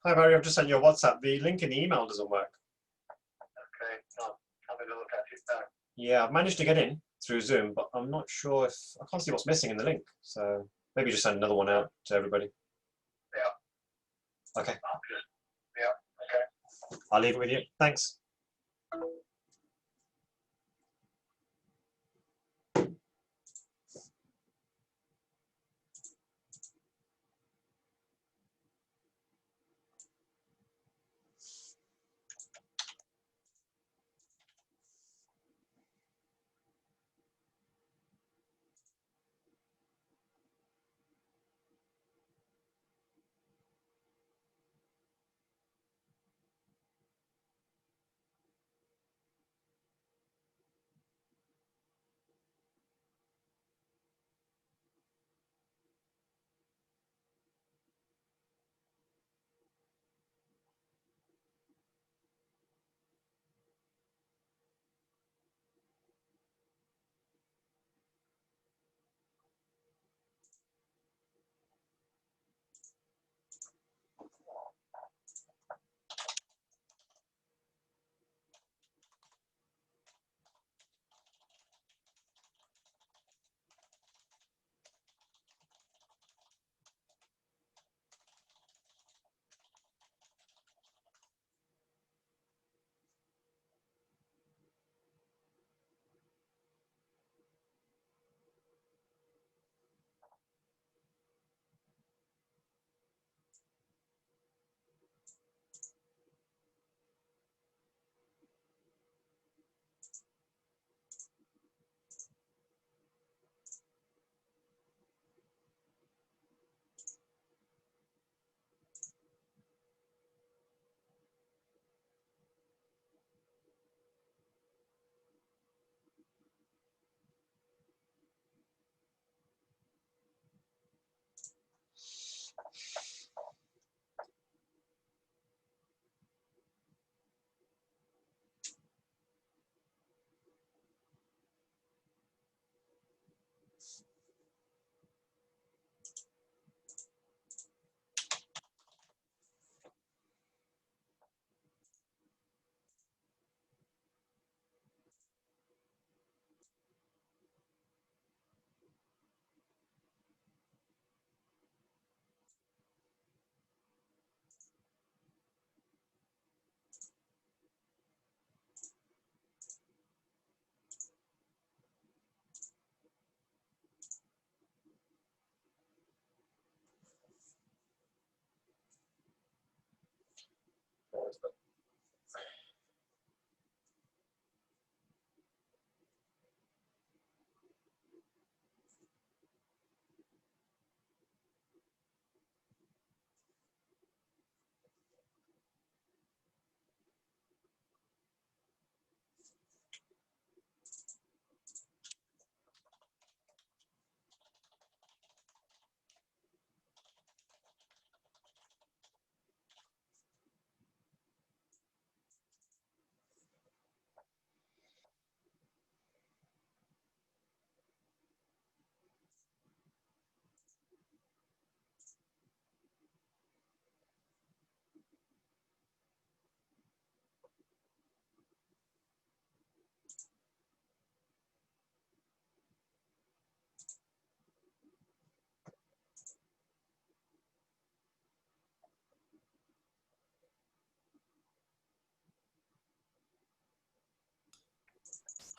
Hi, Barry. I've just sent you a WhatsApp. The link in the email doesn't work. Okay, I'll have a look at it now. Yeah, I've managed to get in through Zoom, but I'm not sure if I can't see what's missing in the link. So maybe just send another one out to everybody. Yeah. Okay. Yeah, okay. I'll leave it with you. Thanks.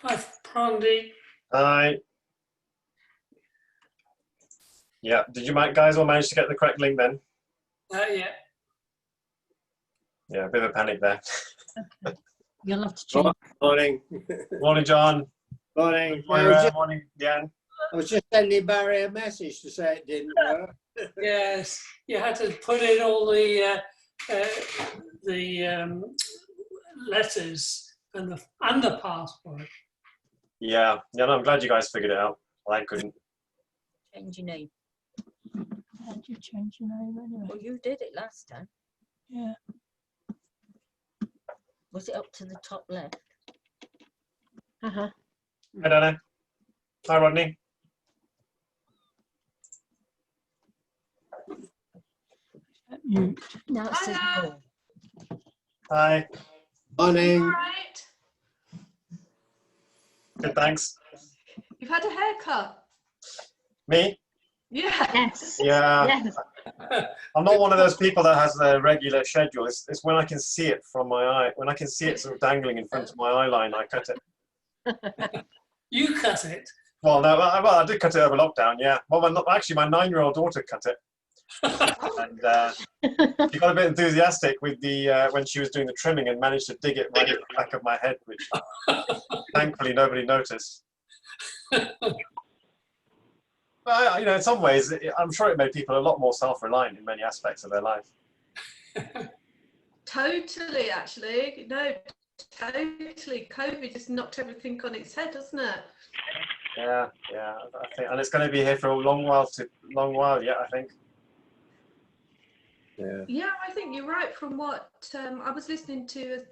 Hi, Parmdeep. Hi. Yeah. Did you guys all manage to get the correct link then? Yeah. Yeah, a bit of a panic there. You'll have to change. Morning. Morning, John. Morning. Morning, Jan. I was just sending Barry a message to say it didn't work. Yes, you had to put in all the letters and the password. Yeah. Yeah. No, I'm glad you guys figured it out. I couldn't. Change your name. How do you change your name anyway? Well, you did it last time. Yeah. Was it up to the top left? Uh-huh. Hi, Dana. Hi, Rodney. Let me Mute. Now it says Hello. more. Hi. Morning. All right. Good, thanks. You've had a haircut. Me? Yeah. Yes. Yeah. Yes. I'm not one of those people that has a regular schedule. It's when I can see it from my eye. When I can see it sort of dangling in front of my eye line, I cut it. You cut it. Well, no, I did cut it over lockdown, yeah. Well, actually, my 9-year-old daughter cut it. And she got a bit enthusiastic with the when she was doing the trimming and managed to dig it right in the back of my head, which thankfully nobody noticed. But, in some ways, I'm sure it made people a lot more self-reliant in many aspects of their life. Totally, actually. No, totally. COVID just knocked everything on its head, doesn't it? Yeah, I think, and it's going to be here for a long while yet, I think. Yeah. Yeah, I think you're right. From what I was listening to,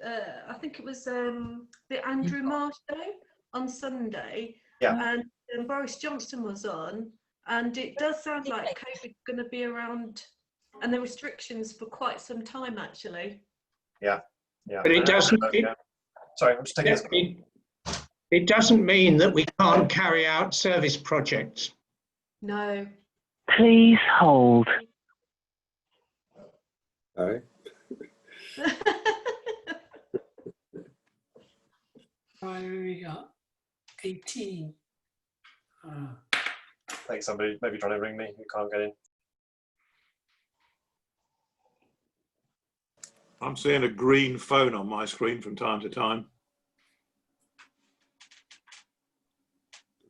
I think it was the Andrew Marr show on Sunday, Yeah. and Boris Johnson was on, and it does sound like COVID's going to be around, and the restrictions for quite some time, actually. Yeah. But it doesn't. Sorry, I'm just taking this. It doesn't mean that we can't carry out service projects. No. Please hold. All right. Right, we got 18. I think somebody maybe trying to ring me who can't get in. I'm seeing a green phone on my screen from time to time.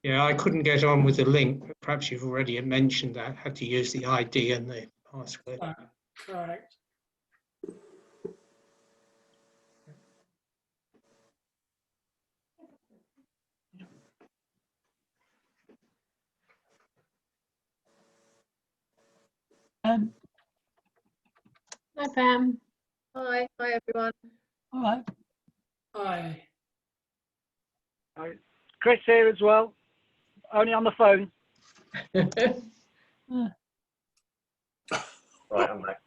Yeah, I couldn't get on with the link. But perhaps you've already mentioned that. Had to use the ID and the password. Correct. Hi, Pam. Hi everyone. All right. Aye. Chris here as well. Only on the phone. Right, I'm back.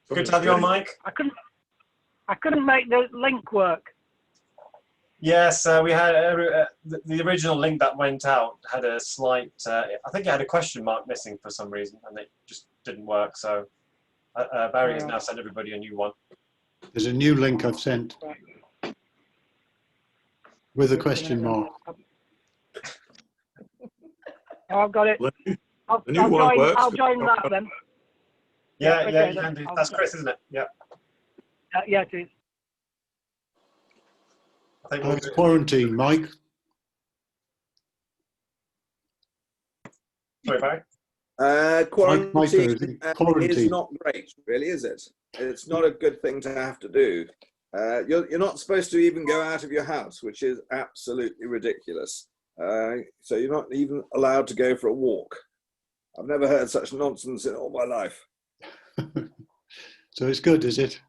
Good to have you on, Mike. I couldn't make the link work. Yes, we had the original link that went out had a slight. I think it had a question mark missing for some reason, and it just didn't work. So Barry has now sent everybody a new one. There's a new link I've sent with a question mark. I've got it. I'll join that then. Yeah, okay, you can do. That's Chris, isn't it? Yeah. Yeah, it is. I think It's quarantine, Mike. Sorry, Barry. Quarantine is not great, really, is it? It's not a good thing to have to do. You're not supposed to even go out of your house, which is absolutely ridiculous. So you're not even allowed to go for a walk. I've never heard such nonsense in all my life. So it's good, is it?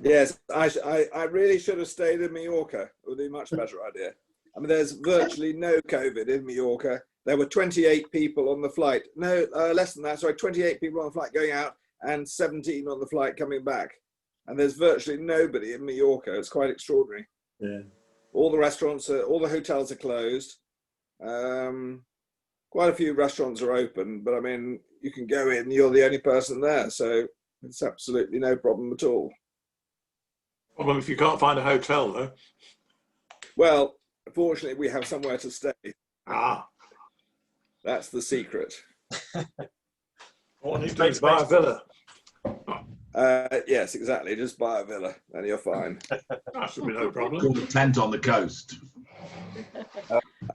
Yes, I really should have stayed in Mallorca. It would be a much better idea. I mean, there's virtually no COVID in Mallorca. There were 28 people on the flight. No, less than that. Sorry, 28 people on the flight going out and 17 on the flight coming back. And there's virtually nobody in Mallorca. It's quite extraordinary. Yeah. All the restaurants, all the hotels are closed. Quite a few restaurants are open, but I mean, you can go in, you're the only person there. So it's absolutely no problem at all. Problem if you can't find a hotel, though. Well, fortunately, we have somewhere to stay. Ah. That's the secret. What I need to do is buy a villa. Yes, exactly. Just buy a villa and you're fine. That should be no problem. Build a tent on the coast.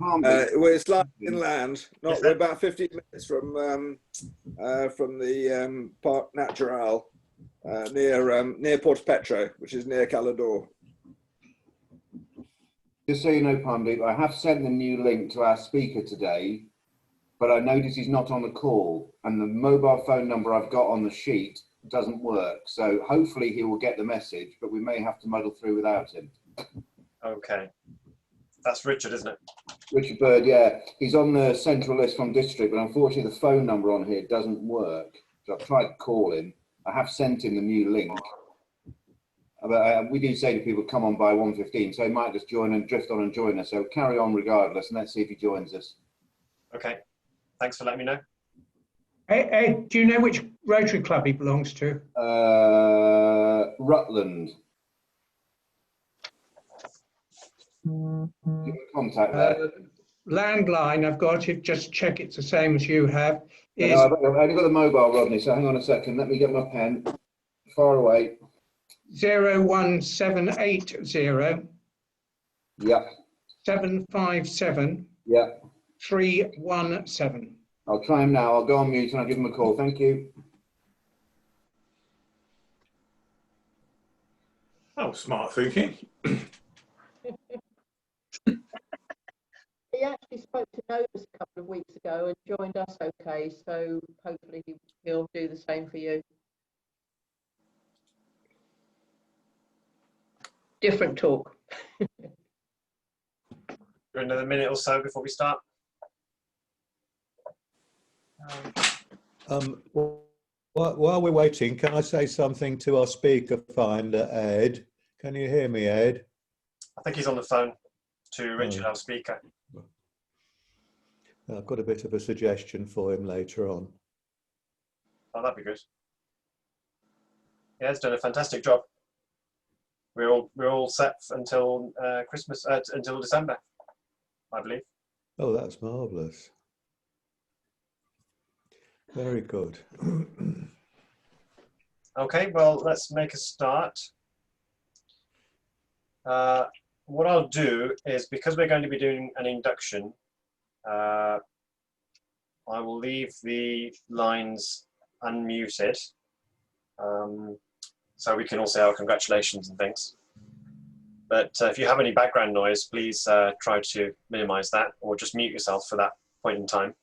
We're slightly inland. We're about 15 minutes from the Parc Natural near Portopetro, which is near Calador. Just so you know, Parmdeep, I have sent the new link to our speaker today, but I noticed he's not on the call, and the mobile phone number I've got on the sheet doesn't work. So hopefully he will get the message, but we may have to muddle through without him. Okay. That's Richard, isn't it? Richard Bird, yeah. He's on the central list from district, but unfortunately the phone number on here doesn't work. So I've tried to call him. I have sent him the new link. But we do say to people, come on by 1:15, so he might just join and drift on and join us. So carry on regardless, and let's see if he joins us. Okay, thanks for letting me know. Ed, do you know which Rotary Club he belongs to? Rutland. Contact there. Landline I've got, if just check it's the same as you have, is No, I've only got the mobile, Rodney, so hang on a second. Let me get my pen. Far away. 01780 Yeah. 757 Yeah. 317. I'll try him now. I'll go on mute and I'll give him a call. Thank you. Oh, smart thinking. He actually spoke to Novus a couple of weeks ago and joined us okay, so hopefully he'll do the same for you. Different talk. Another minute or so before we start. While we're waiting, can I say something to our speaker finder, Ed? Can you hear me, Ed? I think he's on the phone to Richard, our speaker. I've got a bit of a suggestion for him later on. Oh, that'd be good. Yeah, he's done a fantastic job. We're all set until Christmas, until December, I believe. Oh, that's marvellous. Very good. Okay, well, let's make a start. What I'll do is, because we're going to be doing an induction, I will leave the lines unmuted, so we can all say our congratulations and things. But if you have any background noise, please try to minimize that, or just mute yourself for that point in time.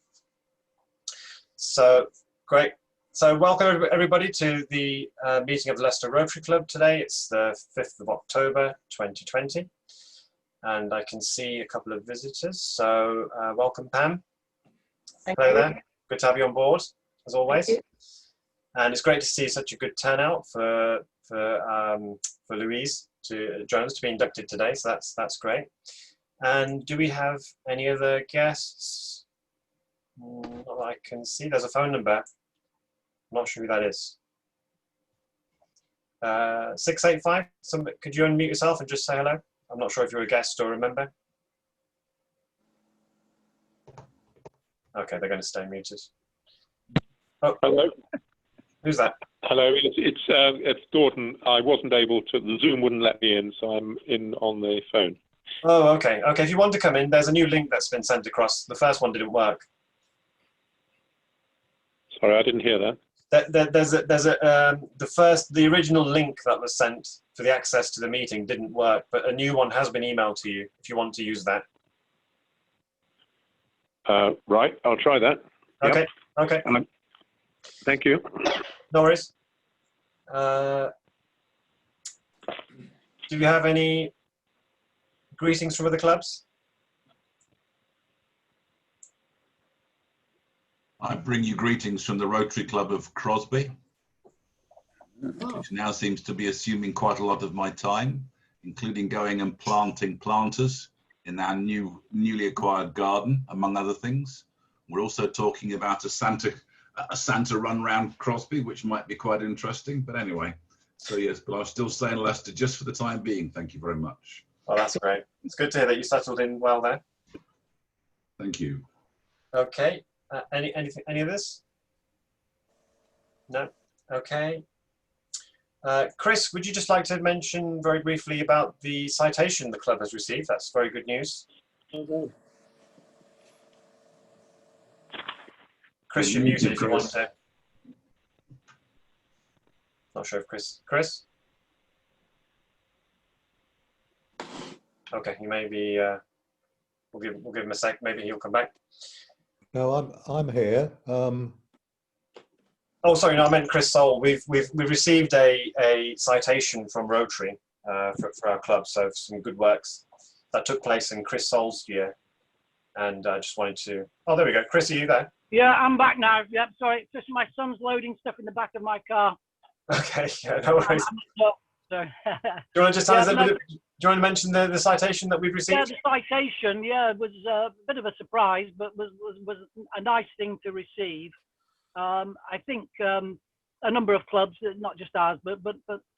So, great. So welcome everybody to the meeting of the Leicester Rotary Club today. It's the 5th of October 2020. And I can see a couple of visitors. So welcome, Pam. Hello there. Good to have you on board, as always. And it's great to see such a good turnout for Louise to join us, to be inducted today. So that's great. And do we have any other guests? Not that I can see. There's a phone number. I'm not sure who that is. 685. Could you unmute yourself and just say hello? I'm not sure if you're a guest or a member. Okay, they're going to stay muted. Oh, hello. Who's that? Hello, it's Gordon. I wasn't able to. The Zoom wouldn't let me in, so I'm in on the phone. Oh, okay. Okay, if you want to come in, there's a new link that's been sent across. The first one didn't work. Sorry, I didn't hear that. The original link that was sent for the access to the meeting didn't work, but a new one has been emailed to you if you want to use that. Right, I'll try that. Okay. Yep. Okay. Thank you. No worries. Do you have any greetings from other clubs? I bring you greetings from the Rotary Club of Crosby, which now seems to be assuming quite a lot of my time, including going and planting planters in our newly acquired garden, among other things. We're also talking about a Santa run round Crosby, which might be quite interesting. But anyway, so yes, but I'll still stay in Leicester just for the time being. Thank you very much. Oh, that's great. It's good to hear that you settled in well there. Thank you. Okay. Any of this? No. Okay. Chris, would you just like to mention very briefly about the citation the club has received? That's very good news. Chris, you're muted if you want to. Not sure if Chris? Okay, he may be, we'll give him a sec, maybe he'll come back. No, I'm here. Oh, sorry, no, I meant Chris Soul. We've received a citation from Rotary for our club, so some good works that took place in Chris Soul's year, and I just wanted to. Oh, there we go. Chris, are you there? Yeah, I'm back now. Yep, sorry, it's just my son's loading stuff in the back of my car. Okay, yeah, no worries. So, Do you want to just tell us do you want to mention the citation that we've received? yeah, the citation, was a bit of a surprise, but was a nice thing to receive. I think a number of clubs, not just ours, but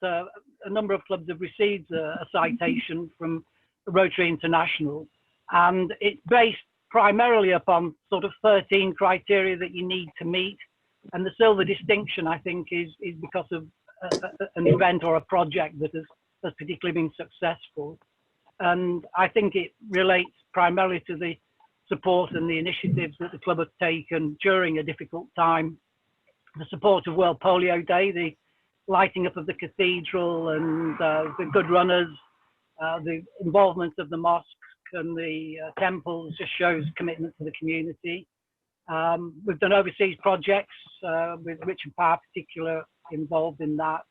a number of clubs have received a citation from Rotary International, and it's based primarily upon sort of 13 criteria that you need to meet. And the silver distinction, I think, is because of an event or a project that has particularly been successful. And I think it relates primarily to the support and the initiatives that the club have taken during a difficult time. The support of World Polio Day, the lighting up of the cathedral and the good runners, the involvement of the mosques and the temples just shows commitment to the community. We've done overseas projects with Richard Parr particular involved in that.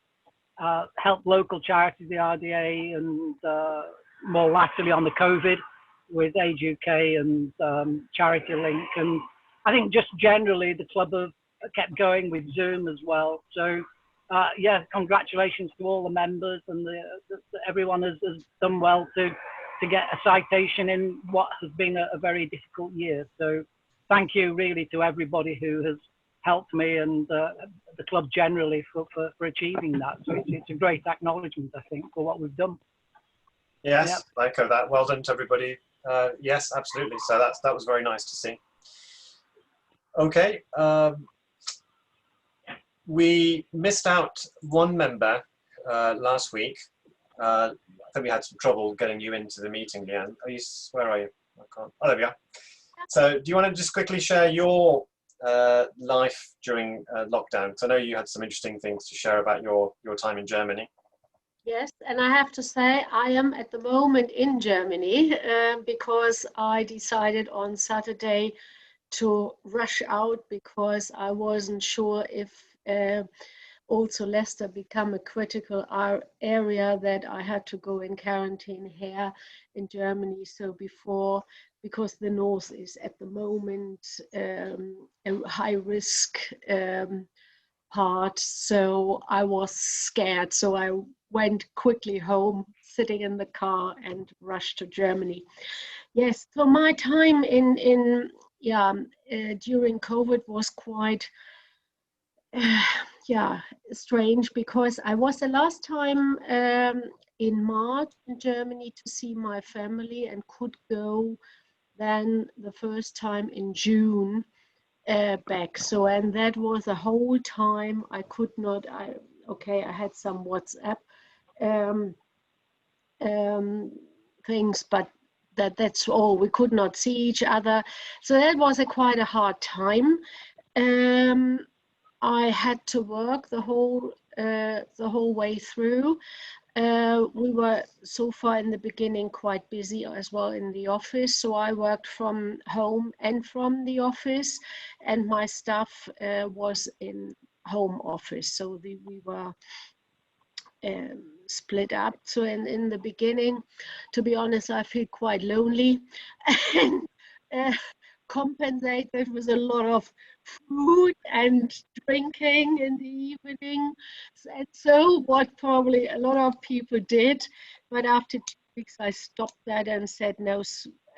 Helped local charities, the RDA, and more latterly on the COVID with Age UK and Charity Link. And I think just generally the club have kept going with Zoom as well. So yeah, congratulations to all the members, and everyone has done well to get a citation in what has been a very difficult year. So thank you really to everybody who has helped me and the club generally for achieving that. So it's a great acknowledgement, I think, for what we've done. Yes, Yep. I echo that. Well done to everybody. Yes, absolutely. So that was very nice to see. Okay. We missed out one member last week. I think we had some trouble getting you into the meeting, Leanne. Where are you? I can't. Oh, there we are. So do you want to just quickly share your life during lockdown? Because I know you had some interesting things to share about your time in Germany. Yes, and I have to say I am at the moment in Germany because I decided on Saturday to rush out because I wasn't sure if also Leicester become a critical area that I had to go in quarantine here in Germany. So because the north is at the moment a high risk part, so I was scared. So I went quickly home, sitting in the car, and rushed to Germany. Yes, so my time in during COVID was quite strange, because I was the last time in March in Germany to see my family, and could go then the first time in June back. So, and that was the whole time I could not, I had some WhatsApp things, but that's all. We could not see each other. So that was quite a hard time. I had to work the whole way through. We were so far in the beginning quite busy as well in the office. So I worked from home and from the office, and my staff was in home office. So we were split up. So in the beginning, to be honest, I feel quite lonely and compensated with a lot of food and drinking in the evening. And so what probably a lot of people did, but after 2 weeks I stopped that and said, no,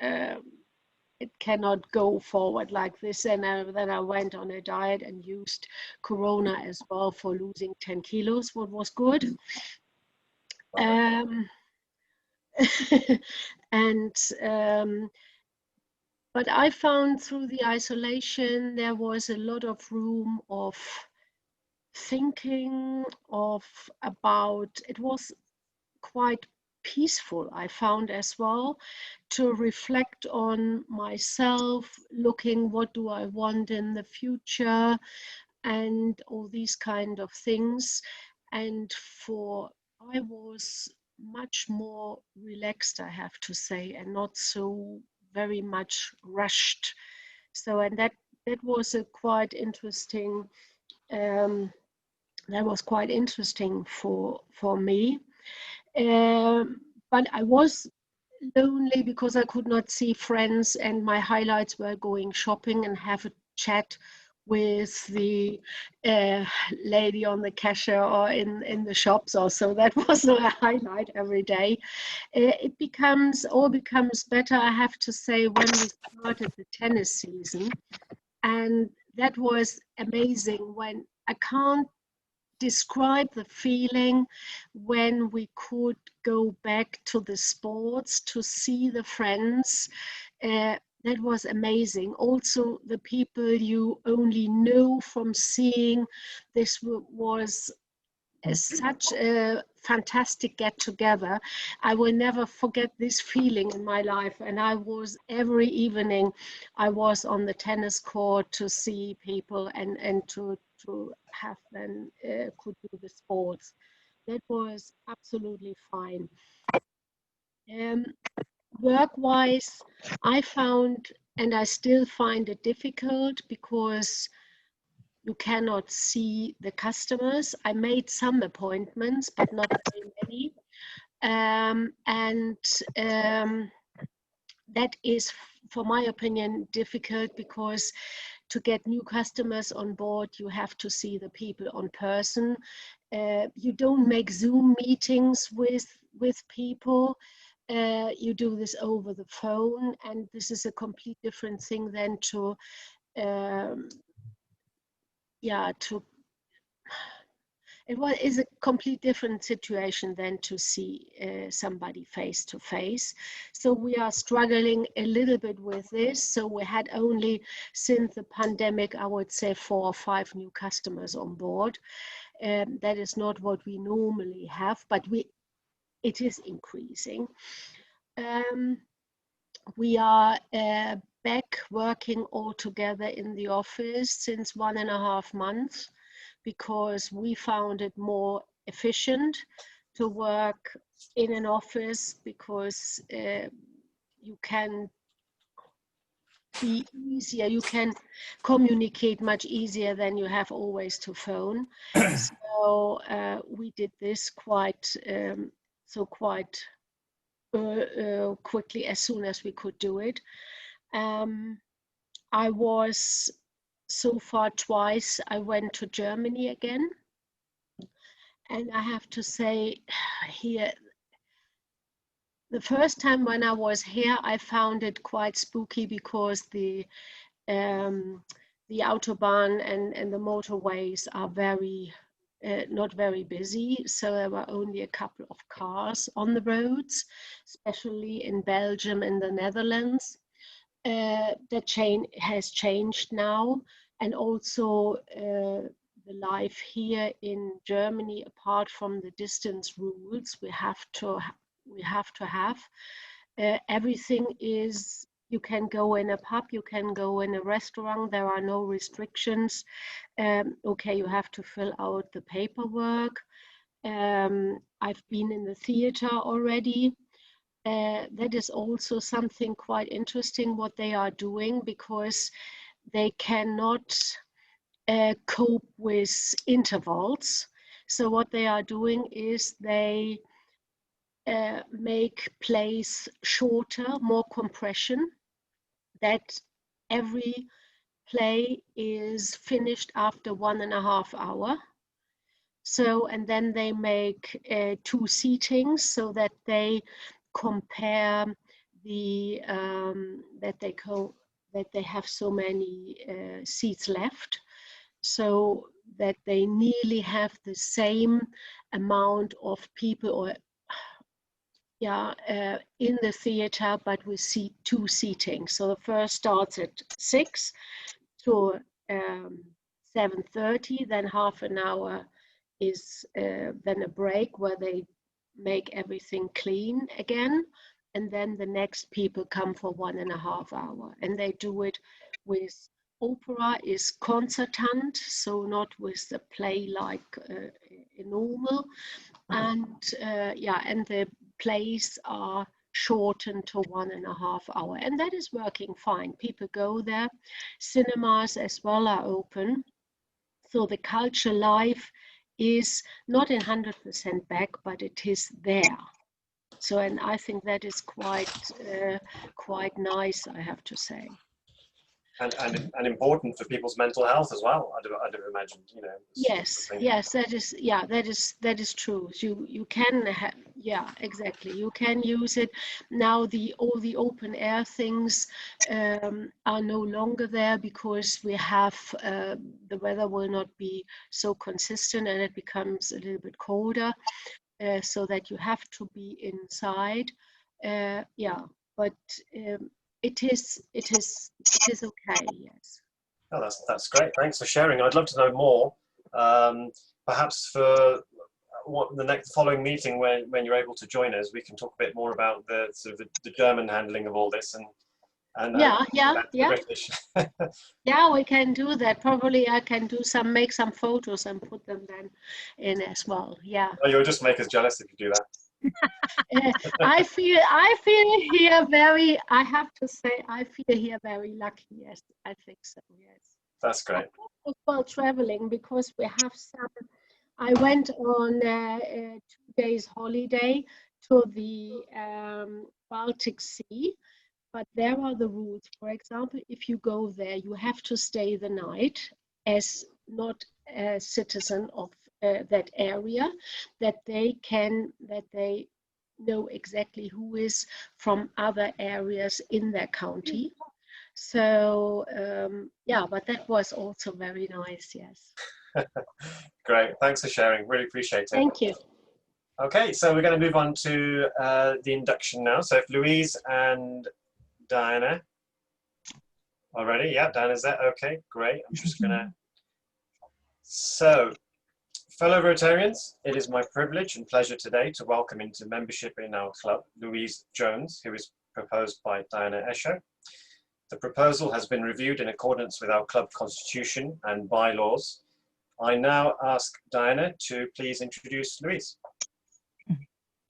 it cannot go forward like this. And then I went on a diet and used Corona as well for losing 10 kilos, what was good. But I found through the isolation, there was a lot of room of thinking about, it was quite peaceful, I found as well, to reflect on myself, looking what do I want in the future and all these kind of things. And I was much more relaxed, I have to say, and not so very much rushed. So, and that was a quite interesting, that was quite interesting for me. But I was lonely because I could not see friends, and my highlights were going shopping and have chat with the lady on the cashier or in the shops also. That was a highlight every day. It all becomes better, I have to say, when we started the tennis season. And that was amazing. When I can't describe the feeling when we could go back to the sports to see the friends. That was amazing. Also, the people you only know from seeing, this was such a fantastic get together. I will never forget this feeling in my life. And every evening I was on the tennis court to see people and to have them could do the sports. That was absolutely fine. Work-wise, I found, and I still find it difficult because you cannot see the customers. I made some appointments, but not very many. That is, for my opinion, difficult because to get new customers on board, you have to see the people on person. You don't make Zoom meetings with people. You do this over the phone, and this is a complete different thing than it is a complete different situation than to see somebody face to face. So we are struggling a little bit with this. So we had only, since the pandemic, I would say 4 or 5 new customers on board. That is not what we normally have, but it is increasing. We are back working all together in the office since 1.5 months, because we found it more efficient to work in an office, because you can be easier, you can communicate much easier than you have always to phone. So we did this quite quickly, as soon as we could do it. I was so far twice, I went to Germany again. And I have to say, here, the first time when I was here, I found it quite spooky because the Autobahn and the motorways are not very busy. So there were only a couple of cars on the roads, especially in Belgium and the Netherlands. The chain has changed now, and also the life here in Germany, apart from the distance rules, we have to have everything is, you can go in a pub, you can go in a restaurant, there are no restrictions. Okay, you have to fill out the paperwork. I've been in the theater already. That is also something quite interesting what they are doing, because they cannot cope with intervals. So what they are doing is they make plays shorter, more compression, that every play is finished after 1.5 hours. So, and then they make 2 seatings so that they compare the that they have so many seats left, so that they nearly have the same amount of people, or in the theater, but we see 2 seatings. So the first starts at 6 to 7:30, then half an hour is then a break where they make everything clean again, and then the next people come for 1.5 hours, and they do it with opera is concertant, so not with the play like normal, and and the plays are shortened to 1.5 hours, and that is working fine. People go there. Cinemas as well are open, so the culture life is not 100% back, but it is there. So, and I think that is quite nice, I have to say. and important for people's mental health as well. I'd have imagined, you know. Yes, yes, that is true. You can have, yeah, exactly. You can use it now. All the open air things are no longer there because we have the weather will not be so consistent and it becomes a little bit colder, so that you have to be inside. Yeah, but it is okay. Yes. Oh, that's great. Thanks for sharing. I'd love to know more. Perhaps for the following meeting when you're able to join us, we can talk a bit more about the sort of the German handling of all this and the British. Yeah, we can do that. Probably I can make some photos and put them then in as well. Yeah. Oh, you'll just make us jealous if you do that. I feel here very, I have to say, I feel here very lucky. Yes, I think so. Yes. That's great. As well traveling because we have I went on 2 days holiday to the Baltic Sea, but there are the rules. For example, if you go there, you have to stay the night as not a citizen of that area, that they know exactly who is from other areas in their county. So yeah, but that was also very nice. Yes. Great. Thanks for sharing. Really appreciate it. Thank you. Okay, so we're going to move on to the induction now. So if Louise and Diana are ready. Yeah, Diana's there. Okay, great. I'm just going to... So, fellow Rotarians, it is my privilege and pleasure today to welcome into membership in our club Louise Jones, who is proposed by Diana Esho. The proposal has been reviewed in accordance with our club constitution and bylaws. I now ask Diana to please introduce Louise.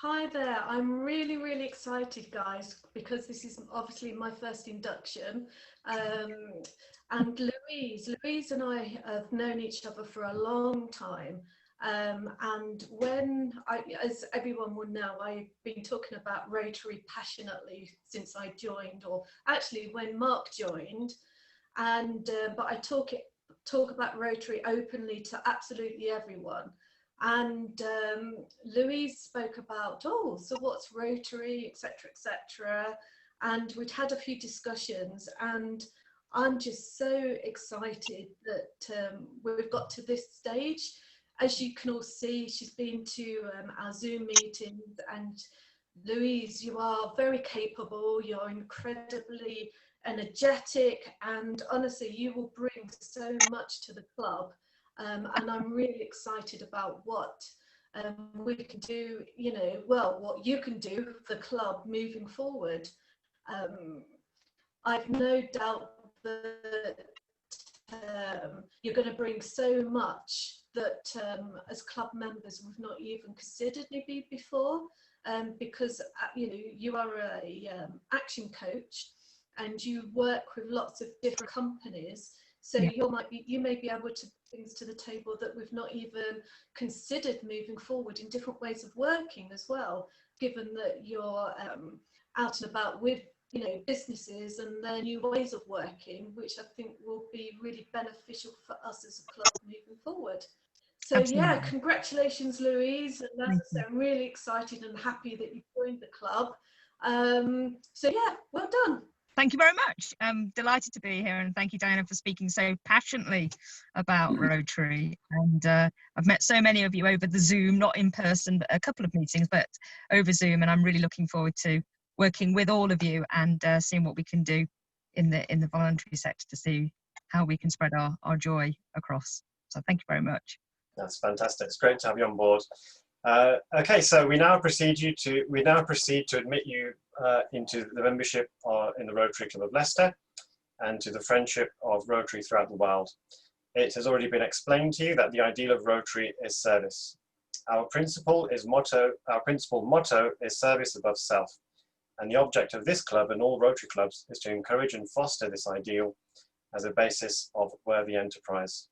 Hi there, I'm really excited, guys, because this is obviously my first induction. And Louise and I have known each other for a long time. And when as everyone will know, I've been talking about Rotary passionately since I joined, or actually when Mark joined. And but I talk about Rotary openly to absolutely everyone. And Louise spoke about, oh, so what's Rotary, etc. And we'd had a few discussions, and I'm just so excited that we've got to this stage. As you can all see, she's been to our Zoom meetings, and Louise, you are very capable, you're incredibly energetic, and honestly, you will bring so much to the club. And I'm really excited about what we can do, you know, well, what you can do for the club moving forward. I've no doubt that you're going to bring so much that as club members we've not even considered maybe before, because you know, you are a action coach and you work with lots of different companies. So you may be able to bring things to the table that we've not even considered moving forward in different ways of working as well, given that you're out and about with, you know, businesses and their new ways of working, which I think will be really beneficial for us as a club moving forward. So yeah, congratulations, Louise. And as I say, I'm really excited and happy that you joined the club. So yeah, well done. Thank you very much. I'm delighted to be here, and thank you, Diana, for speaking so passionately about Rotary. And I've met so many of you over the Zoom, not in person, but a couple of meetings, but over Zoom, and I'm really looking forward to working with all of you and seeing what we can do in the voluntary sector to see how we can spread our joy across. So thank you very much. That's fantastic. It's great to have you on board. Okay, so we now proceed to admit you into the membership in the Rotary Club of Leicester and to the friendship of Rotary throughout the world. It has already been explained to you that the ideal of Rotary is service. Our principal motto is service above self, and the object of this club and all Rotary clubs is to encourage and foster this ideal as a basis of worthy enterprise.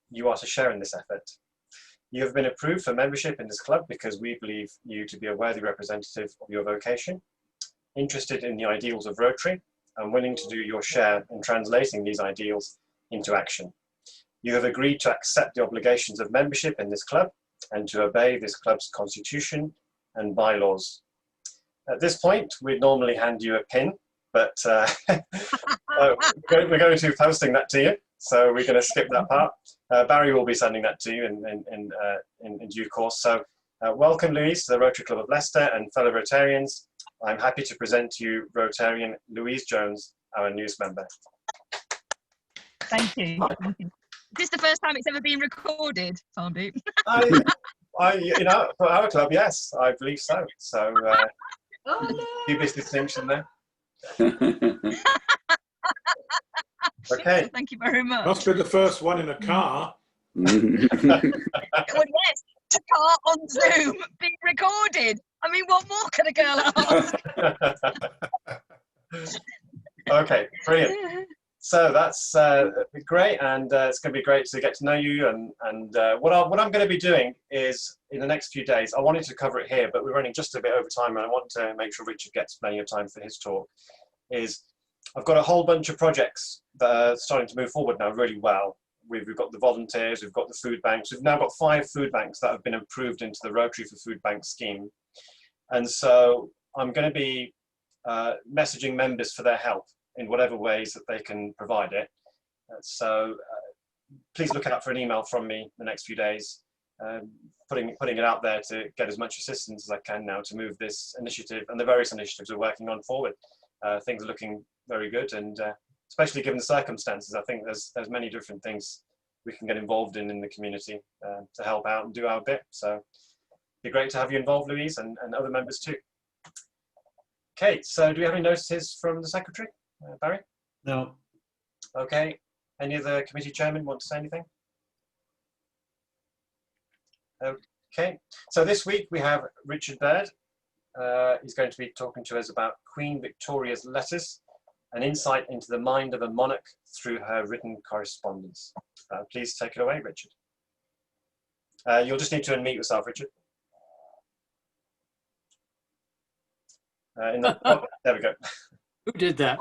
You are to share in this effort. You have been approved for membership in this club because we believe you to be a worthy representative of your vocation, interested in the ideals of Rotary, and willing to do your share in translating these ideals into action. You have agreed to accept the obligations of membership in this club and to obey this club's constitution and bylaws. At this point, we'd normally hand you a pin, but we're going to be posting that to you, so we're going to skip that part. Barry will be sending that to you in due course. So welcome, Louise, to the Rotary Club of Leicester, and fellow Rotarians. I'm happy to present to you Rotarian Louise Jones, our newest member. Thank you. Thank you. Is this the first time it's ever been recorded, Parmdeep? You know, for our club, yes, I believe so. So, dubious distinction there. Okay. Thank you very much. Must be the first one in a car. Well, yes, a car on Zoom being recorded. I mean, what more can a girl ask? Okay, brilliant. So that's great, and it's going to be great to get to know you. And what I'm going to be doing is, in the next few days, I wanted to cover it here, but we're running just a bit over time, and I want to make sure Richard gets plenty of time for his talk. I've got a whole bunch of projects that are starting to move forward now really well. We've got the volunteers, we've got the food banks. We've now got 5 food banks that have been approved into the Rotary for Food Bank scheme. And so I'm going to be messaging members for their help in whatever ways that they can provide it. So please look out for an email from me the next few days, putting it out there to get as much assistance as I can now to move this initiative and the various initiatives we're working on forward. Things are looking very good, and especially given the circumstances, I think there's many different things we can get involved in the community to help out and do our bit. So it'd be great to have you involved, Louise, and other members too. Okay, so do we have any notices from the Secretary? Barry? No. Okay. Any other committee chairman want to say anything? Okay. So this week we have Richard Baird. He's going to be talking to us about Queen Victoria's letters, an insight into the mind of a monarch through her written correspondence. Please take it away, Richard. You'll just need to unmute yourself, Richard. There we go. Who did that?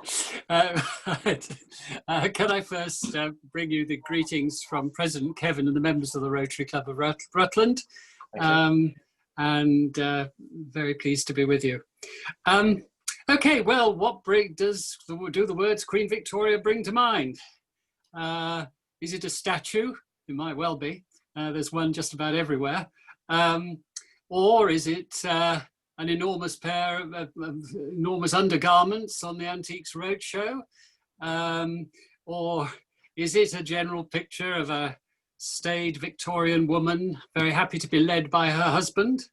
Can I first bring you the greetings from President Kevin and the members of the Rotary Club of Rutland, and very pleased to be with you. Okay, well, what do the words Queen Victoria bring to mind? Is it a statue? It might well be. There's one just about everywhere. Or is it an enormous pair of enormous undergarments on the Antiques Roadshow? Or is it a general picture of a staid Victorian woman, very happy to be led by her husband?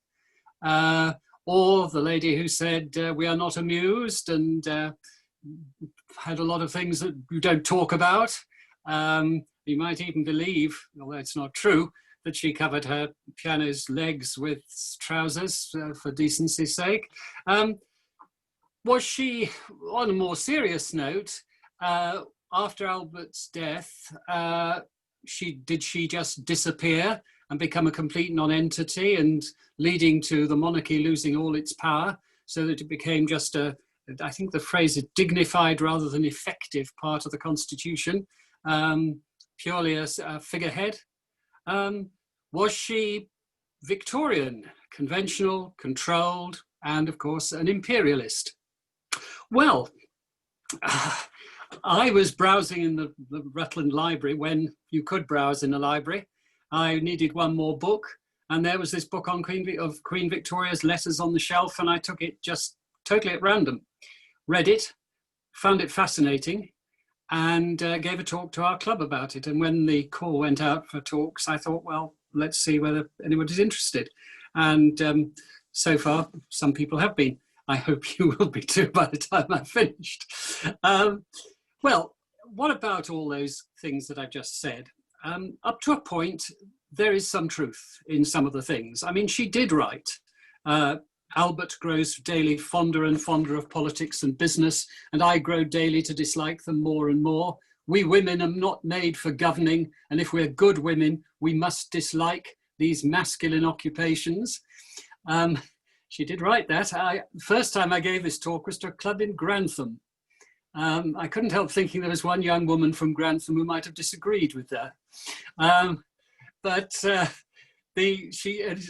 Or the lady who said, we are not amused, and had a lot of things that you don't talk about. You might even believe, although it's not true, that she covered her piano's legs with trousers for decency's sake. Was she, on a more serious note, after Albert's death, did she just disappear and become a complete non-entity, and leading to the monarchy losing all its power, so that it became just I think the phrase is dignified rather than effective part of the constitution, purely as a figurehead? Was she Victorian, conventional, controlled, and of course an imperialist? Well, I was browsing in the Rutland Library when you could browse in a library. I needed one more book, and there was this book on Queen Victoria's letters on the shelf, and I took it just totally at random, read it, found it fascinating, and gave a talk to our club about it. And when the call went out for talks, I thought, well, let's see whether anybody's interested. And so far, some people have been. I hope you will be too by the time I've finished. Well, what about all those things that I've just said? Up to a point, there is some truth in some of the things. I mean, she did write, Albert grows daily fonder and fonder of politics and business, and I grow daily to dislike them more and more. We women are not made for governing, and if we're good women, we must dislike these masculine occupations. She did write that. First time I gave this talk was to a club in Grantham, I couldn't help thinking there was one young woman from Grantham who might have disagreed with that.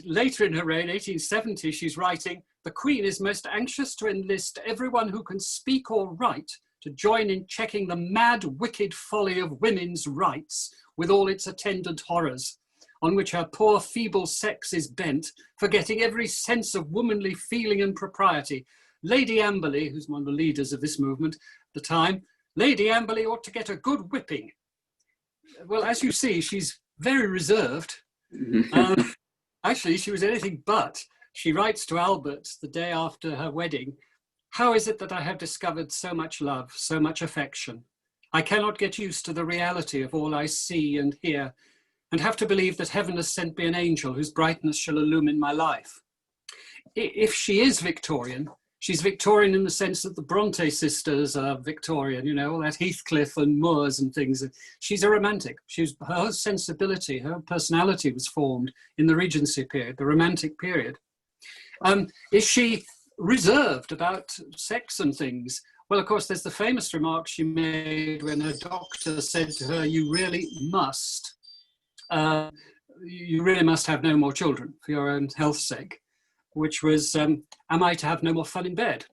Later in her reign, 1870, she's writing, "The Queen is most anxious to enlist everyone who can speak or write to join in checking the mad, wicked folly of women's rights with all its attendant horrors, on which her poor feeble sex is bent, forgetting every sense of womanly feeling and propriety. Lady Amberley," who's one of the leaders of this movement at the time, "Lady Amberley ought to get a good whipping." Well, as you see, she's very reserved. Actually, she was anything but. She writes to Albert the day after her wedding, "How is it that I have discovered so much love, so much affection? I cannot get used to the reality of all I see and hear, and have to believe that heaven has sent me an angel whose brightness shall illumine my life." If she is Victorian, she's Victorian in the sense that the Bronte sisters are Victorian, you know, all that Heathcliff and Moors and things. She's a romantic. Her sensibility, her personality was formed in the Regency period, the Romantic period. Is she reserved about sex and things? Well, of course, there's the famous remark she made when her doctor said to her, you really must have no more children for your own health's sake, which was, am I to have no more fun in bed?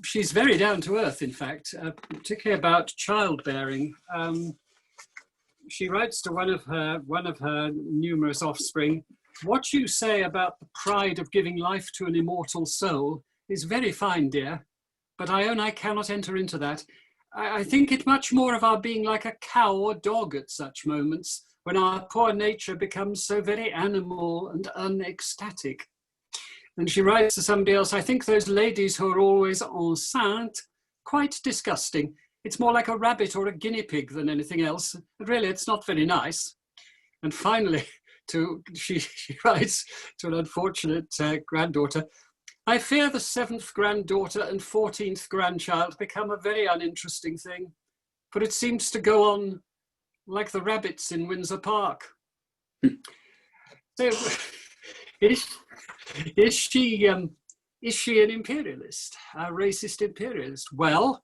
She's very down to earth, in fact, particularly about childbearing. She writes to one of her numerous offspring, "What you say about the pride of giving life to an immortal soul is very fine, dear, but I own I cannot enter into that. I think it much more of our being like a cow or dog at such moments, when our poor nature becomes so very animal and unecstatic." And she writes to somebody else, "I think those ladies who are always enceinte, quite disgusting. It's more like a rabbit or a guinea pig than anything else. But really, it's not very nice." And finally, she writes to an unfortunate granddaughter, "I fear the 7th granddaughter and 14th grandchild become a very uninteresting thing, for it seems to go on like the rabbits in Windsor Park." So, is she an imperialist, a racist imperialist? Well,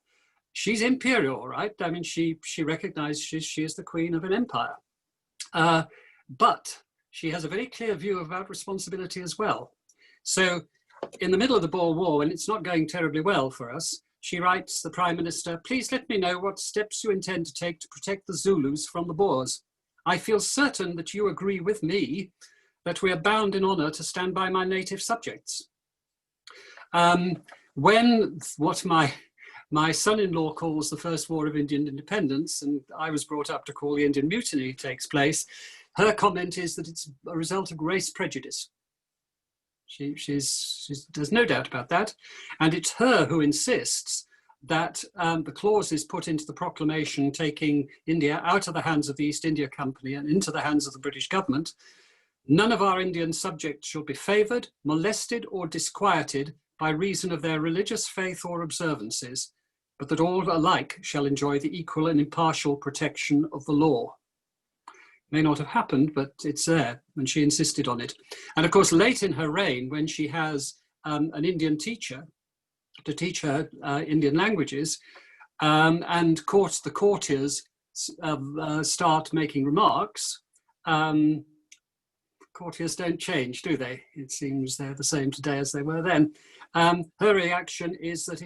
she's imperial, all right? I mean, she recognizes she is the queen of an empire. But she has a very clear view about responsibility as well. So in the middle of the Boer War, when it's not going terribly well for us, she writes the Prime Minister, "Please let me know what steps you intend to take to protect the Zulus from the Boers. I feel certain that you agree with me that we are bound in honour to stand by my native subjects." When what my son-in-law calls the First War of Indian Independence, and I was brought up to call the Indian Mutiny, takes place, her comment is that it's a result of race prejudice. There's no doubt about that. And it's her who insists that the clauses put into the proclamation taking India out of the hands of the East India Company and into the hands of the British government, "None of our Indian subjects shall be favoured, molested or disquieted by reason of their religious faith or observances, but that all alike shall enjoy the equal and impartial protection of the law." May not have happened, but it's there, and she insisted on it. And of course, late in her reign, when she has an Indian teacher to teach her Indian languages, and the courtiers start making remarks, courtiers don't change, do they? It seems they're the same today as they were then. Her reaction is that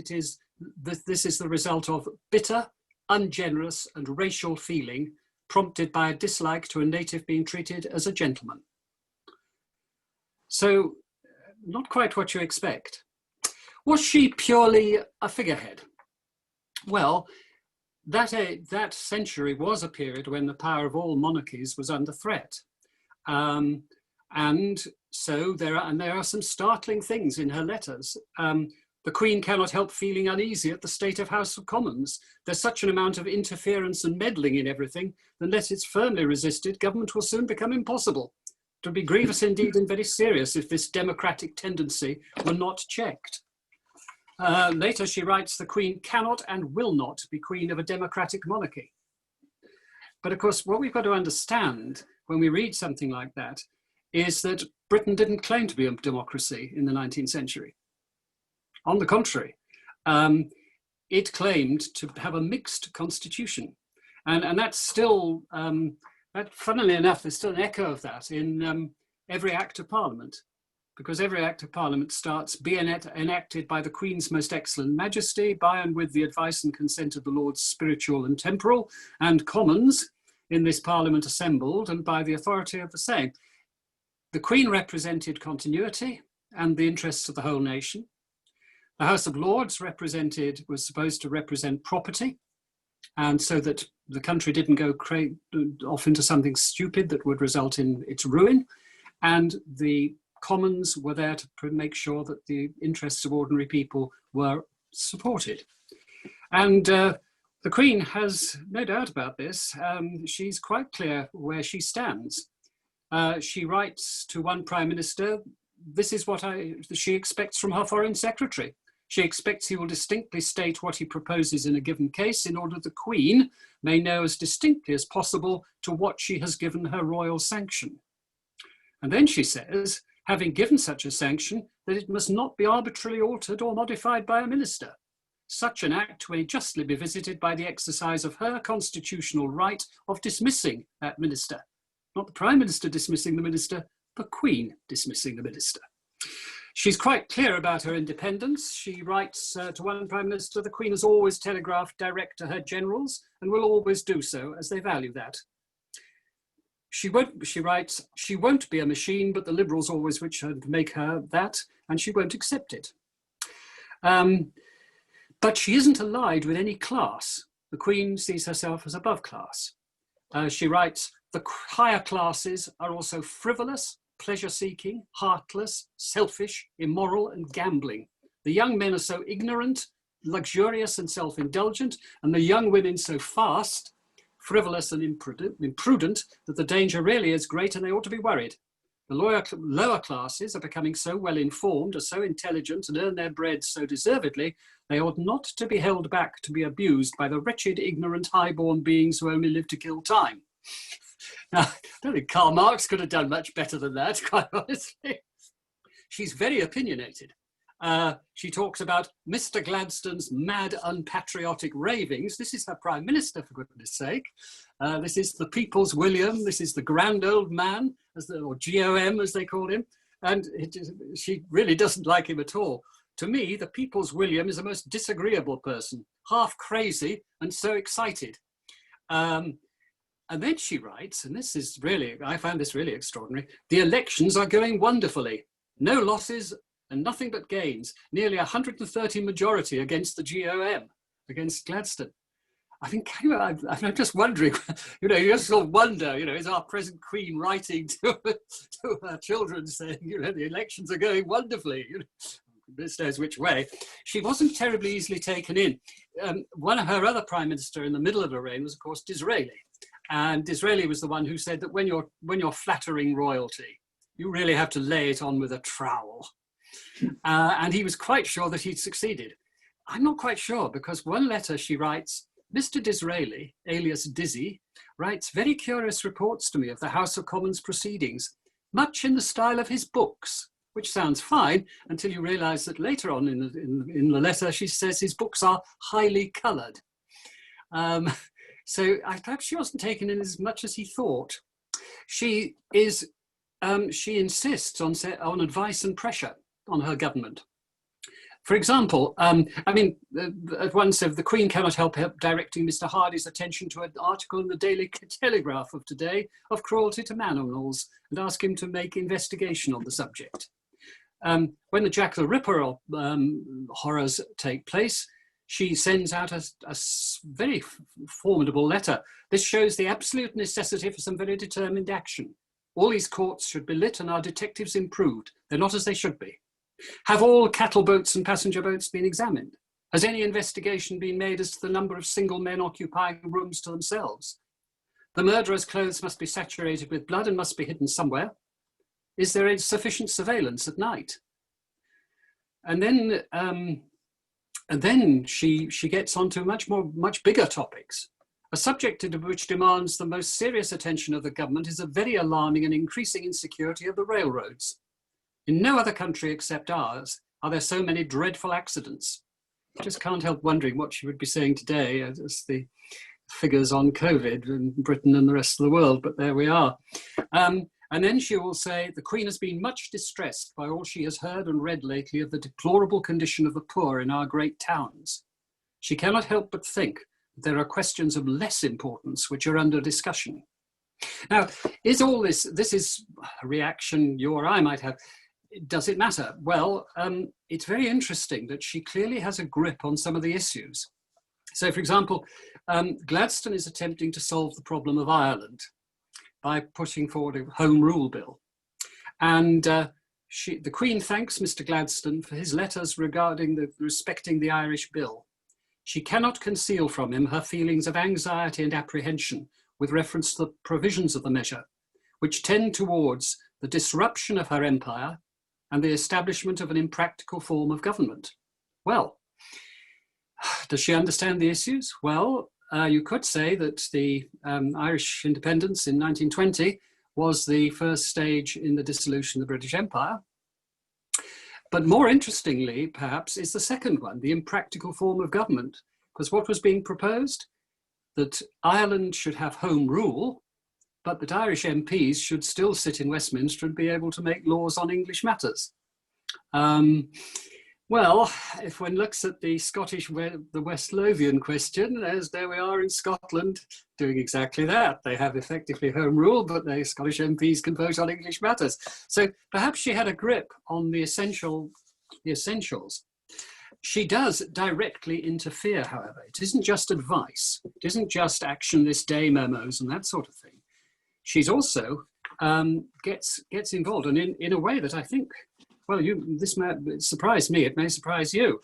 this is the result of bitter, ungenerous, and racial feeling prompted by a dislike to a native being treated as a gentleman. So, not quite what you expect. Was she purely a figurehead? Well, that century was a period when the power of all monarchies was under threat. And so there are some startling things in her letters. The Queen cannot help feeling uneasy at the state of House of Commons. There's such an amount of interference and meddling in everything, that unless it's firmly resisted, government will soon become impossible. It would be grievous indeed and very serious if this democratic tendency were not checked. Later she writes, "The Queen cannot and will not be Queen of a democratic monarchy." But of course, what we've got to understand when we read something like that is that Britain didn't claim to be a democracy in the 19th century. On the contrary, it claimed to have a mixed constitution. And that's still, funnily enough, there's still an echo of that in every Act of Parliament, because every Act of Parliament starts, be enacted by the Queen's most excellent Majesty, by and with the advice and consent of the Lords spiritual and temporal, and Commons in this Parliament assembled, and by the authority of the same. The Queen represented continuity and the interests of the whole nation. The House of Lords was supposed to represent property, and so that the country didn't go off into something stupid that would result in its ruin. And the Commons were there to make sure that the interests of ordinary people were supported. And the Queen has no doubt about this. She's quite clear where she stands. She writes to one Prime Minister, this is what she expects from her Foreign Secretary. She expects he will distinctly state what he proposes in a given case in order the Queen may know as distinctly as possible to what she has given her royal sanction. And then she says, having given such a sanction, that it must not be arbitrarily altered or modified by a minister. Such an act may justly be visited by the exercise of her constitutional right of dismissing that minister. Not the Prime Minister dismissing the minister, the Queen dismissing the minister. She's quite clear about her independence. She writes to one Prime Minister, the Queen has always telegraphed direct to her generals and will always do so as they value that. She writes, she won't be a machine, but the Liberals always wish her to make her that, and she won't accept it. But she isn't allied with any class. The Queen sees herself as above class. She writes, the higher classes are also frivolous, pleasure-seeking, heartless, selfish, immoral, and gambling. The young men are so ignorant, luxurious, and self-indulgent, and the young women so fast, frivolous, and imprudent that the danger really is great and they ought to be worried. The lower classes are becoming so well informed, are so intelligent, and earn their bread so deservedly, they ought not to be held back to be abused by the wretched, ignorant, high-born beings who only live to kill time. Now, I don't think Karl Marx could have done much better than that, quite honestly. She's very opinionated. She talks about Mr. Gladstone's mad, unpatriotic ravings. This is her Prime Minister, for goodness sake. This is the People's William. This is the grand old man, or GOM, as they call him. And she really doesn't like him at all. To me, the People's William is the most disagreeable person, half crazy and so excited. And then she writes, and this is really, I found this really extraordinary, the elections are going wonderfully. No losses and nothing but gains. Nearly 130 majority against the GOM, against Gladstone. I think, I'm just wondering, you just sort of wonder, is our present Queen writing to her children saying, the elections are going wonderfully, goodness knows which way. She wasn't terribly easily taken in. One of her other Prime Minister in the middle of her reign was, of course, Disraeli. And Disraeli was the one who said that when you're flattering royalty, you really have to lay it on with a trowel. And he was quite sure that he'd succeeded. I'm not quite sure, because one letter she writes, Mr. Disraeli, alias Dizzy, writes very curious reports to me of the House of Commons proceedings, much in the style of his books, which sounds fine until you realise that later on in the letter she says his books are highly coloured. So perhaps she wasn't taken in as much as he thought. She insists on advice and pressure on her government. For example, at once the Queen cannot help directing Mr. Hardy's attention to an article in the Daily Telegraph of today of cruelty to animals and ask him to make investigation on the subject. When the Jack the Ripper horrors take place, she sends out a very formidable letter. This shows the absolute necessity for some very determined action. All these courts should be lit and our detectives improved. They're not as they should be. Have all cattle boats and passenger boats been examined? Has any investigation been made as to the number of single men occupying rooms to themselves? The murderer's clothes must be saturated with blood and must be hidden somewhere. Is there sufficient surveillance at night? And then she gets on to much bigger topics. A subject which demands the most serious attention of the government is a very alarming and increasing insecurity of the railroads. In no other country except ours are there so many dreadful accidents. just can't help wondering what she would be saying today as the figures on COVID in Britain and the rest of the world, but there we are. And then she will say, the Queen has been much distressed by all she has heard and read lately of the deplorable condition of the poor in our great towns. She cannot help but think that there are questions of less importance which are under discussion. Now, is all this is a reaction you or I might have. Does it matter? Well, it's very interesting that she clearly has a grip on some of the issues. So, for example, Gladstone is attempting to solve the problem of Ireland by putting forward a Home Rule Bill. And the Queen thanks Mr. Gladstone for his letters regarding respecting the Irish Bill. She cannot conceal from him her feelings of anxiety and apprehension with reference to the provisions of the measure, which tend towards the disruption of her empire and the establishment of an impractical form of government. Well, does she understand the issues? Well, you could say that the Irish independence in 1920 was the first stage in the dissolution of the British Empire. But more interestingly, perhaps, is the second one, the impractical form of government. Because what was being proposed? That Ireland should have home rule, but that Irish MPs should still sit in Westminster and be able to make laws on English matters. Well, if one looks at the Scottish, the West Lothian question, there we are in Scotland doing exactly that. They have effectively home rule, but the Scottish MPs can vote on English matters. So perhaps she had a grip on the essentials. She does directly interfere, however. It isn't just advice. It isn't just action this day memos and that sort of thing. She's also gets involved, and in a way that I think, well, this may surprise me, it may surprise you.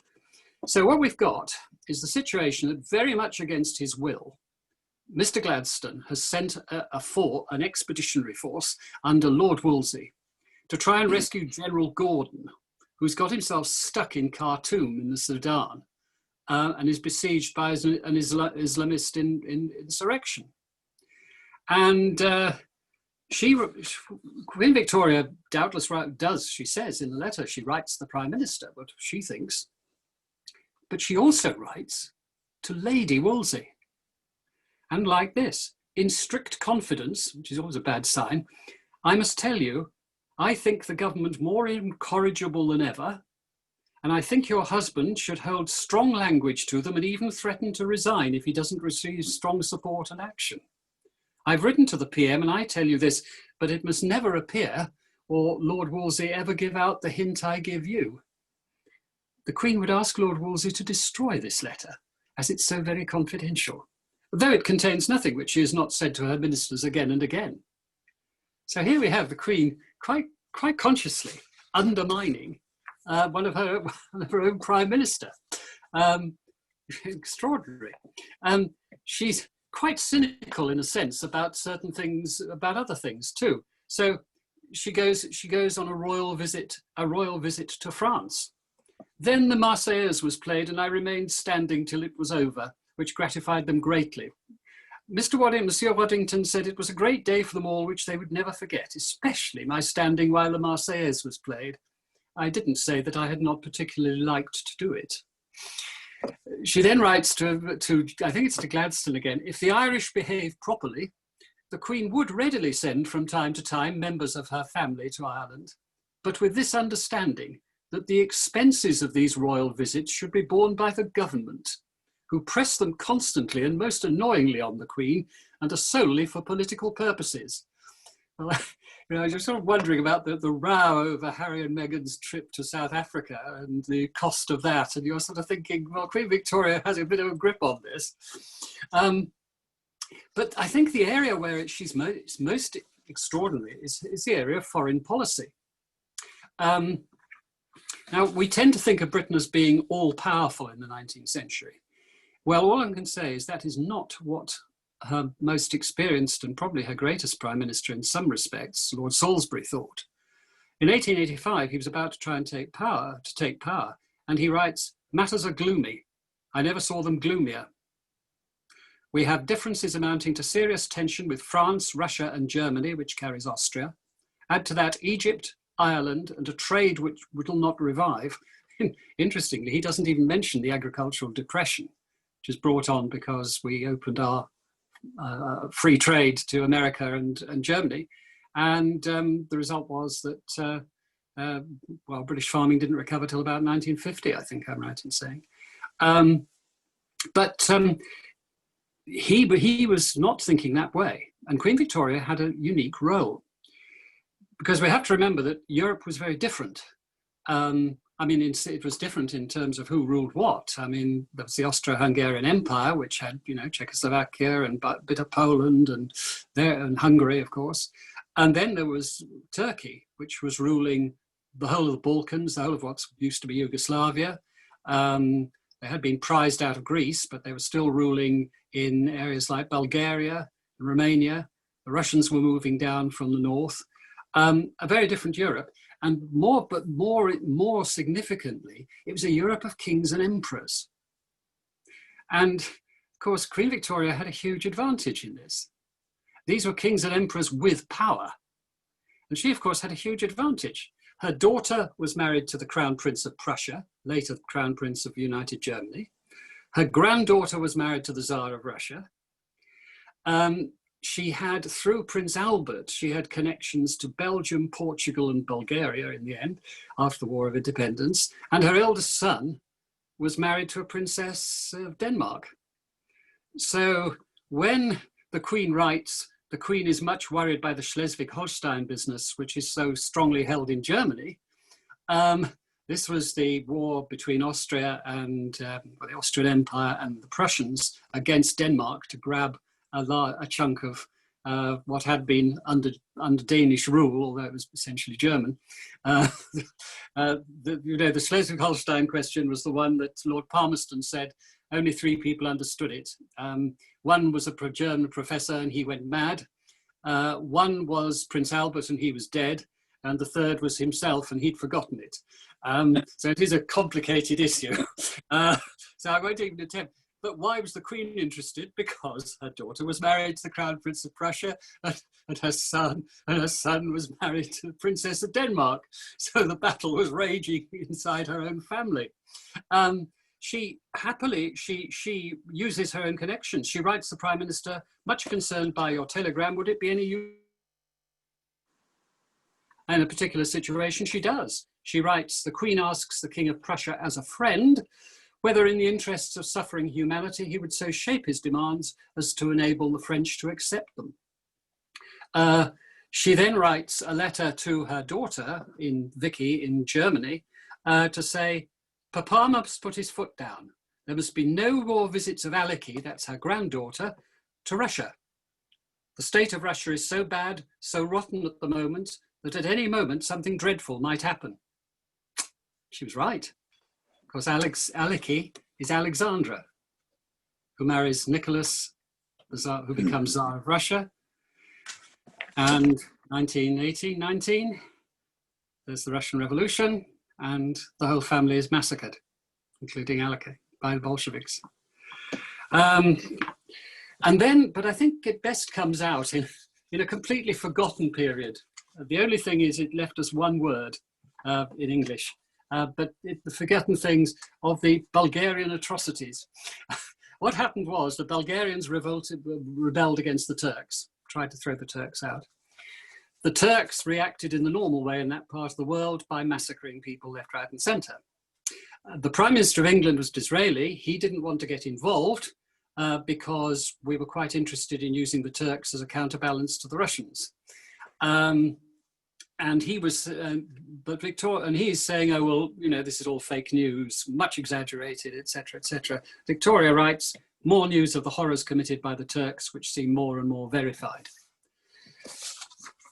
So what we've got is the situation that very much against his will, Mr. Gladstone has sent an expeditionary force under Lord Wolsey to try and rescue General Gordon, who's got himself stuck in Khartoum in the Sudan and is besieged by an Islamist insurrection. And Queen Victoria doubtless does, she says in the letter, she writes the Prime Minister what she thinks, but she also writes to Lady Wolsey. And like this, in strict confidence, which is always a bad sign, I must tell you, I think the government more incorrigible than ever, and I think your husband should hold strong language to them and even threaten to resign if he doesn't receive strong support and action. I've written to the PM and I tell you this, but it must never appear, or Lord Wolsey ever give out the hint I give you. The Queen would ask Lord Wolsey to destroy this letter, as it's so very confidential, though it contains nothing which she has not said to her ministers again and again. So here we have the Queen quite consciously undermining one of her own Prime Minister. Extraordinary. She's quite cynical in a sense about certain things, about other things too. So she goes on a royal visit to France. Then the Marseillaise was played and I remained standing till it was over, which gratified them greatly. Monsieur Waddington said it was a great day for them all, which they would never forget, especially my standing while the Marseillaise was played. I didn't say that I had not particularly liked to do it. She then writes to I think it's to Gladstone again, if the Irish behave properly, the Queen would readily send from time to time members of her family to Ireland, but with this understanding that the expenses of these royal visits should be borne by the government, who press them constantly and most annoyingly on the Queen and are solely for political purposes. Well, I'm just sort of wondering about the row over Harry and Meghan's trip to South Africa and the cost of that. And you're sort of thinking, well, Queen Victoria has a bit of a grip on this. But I think the area where she's most extraordinary is the area of foreign policy. Now, we tend to think of Britain as being all-powerful in the 19th century. Well, all I can say is that is not what her most experienced and probably her greatest Prime Minister in some respects, Lord Salisbury, thought. In 1885, he was about to try and take power, and he writes, "Matters are gloomy. I never saw them gloomier. We have differences amounting to serious tension with France, Russia, and Germany, which carries Austria. Add to that Egypt, Ireland, and a trade which will not revive." interestingly, he doesn't even mention the agricultural depression, which is brought on because we opened our free trade to America and Germany. And the result was that, well, British farming didn't recover till about 1950, I think I'm right in saying. But he was not thinking that way. And Queen Victoria had a unique role, because we have to remember that Europe was very different. I mean, it was different in terms of who ruled what. I mean, there was the Austro-Hungarian Empire, which had, you know, Czechoslovakia and a bit of Poland and Hungary, of course. And then there was Turkey, which was ruling the whole of the Balkans, the whole of what used to be Yugoslavia. They had been prized out of Greece, but they were still ruling in areas like Bulgaria and Romania. The Russians were moving down from the north. A very different Europe. And more significantly, it was a Europe of kings and emperors. And of course, Queen Victoria had a huge advantage in this. These were kings and emperors with power. And she, of course, had a huge advantage. Her daughter was married to the Crown Prince of Prussia, later Crown Prince of United Germany. Her granddaughter was married to the Tsar of Russia. She had, through Prince Albert, she had connections to Belgium, Portugal, and Bulgaria in the end, after the War of Independence. And her eldest son was married to a princess of Denmark. So when the Queen writes, the Queen is much worried by the Schleswig-Holstein business, which is so strongly held in Germany. This was the war between Austria and the Austrian Empire and the Prussians against Denmark to grab a chunk of what had been under Danish rule, although it was essentially German. The Schleswig-Holstein question was the one that Lord Palmerston said only 3 people understood it. One was a German professor and he went mad. One was Prince Albert and he was dead. And the third was himself and he'd forgotten it. So it is a complicated issue. So I won't even attempt. But why was the Queen interested? Because her daughter was married to the Crown Prince of Prussia and her son was married to the Princess of Denmark. So the battle was raging inside her own family. She uses her own connections. She writes the Prime Minister, much concerned by your telegram, would it be any use? In a particular situation, she does. She writes, the Queen asks the King of Prussia as a friend, whether in the interests of suffering humanity, he would so shape his demands as to enable the French to accept them. She then writes a letter to her daughter, Vicky, in Germany, to say, Papa must put his foot down. There must be no more visits of Aliki, that's her granddaughter, to Russia. The state of Russia is so bad, so rotten at the moment, that at any moment something dreadful might happen. She was right. Because Aliki is Alexandra, who marries Nicholas, the Tsar, who becomes Tsar of Russia. And 1919, there's the Russian Revolution, and the whole family is massacred, including Aliki, by the Bolsheviks. And then, but I think it best comes out in a completely forgotten period. The only thing is it left us one word in English. But the forgotten things of the Bulgarian atrocities. What happened was the Bulgarians rebelled against the Turks, tried to throw the Turks out. The Turks reacted in the normal way in that part of the world by massacring people left, right, and centre. The Prime Minister of England was Disraeli. He didn't want to get involved because we were quite interested in using the Turks as a counterbalance to the Russians. And he was, but Victoria, and he's saying, oh, well, you know, this is all fake news, much exaggerated, etc., etc. Victoria writes, more news of the horrors committed by the Turks, which seem more and more verified.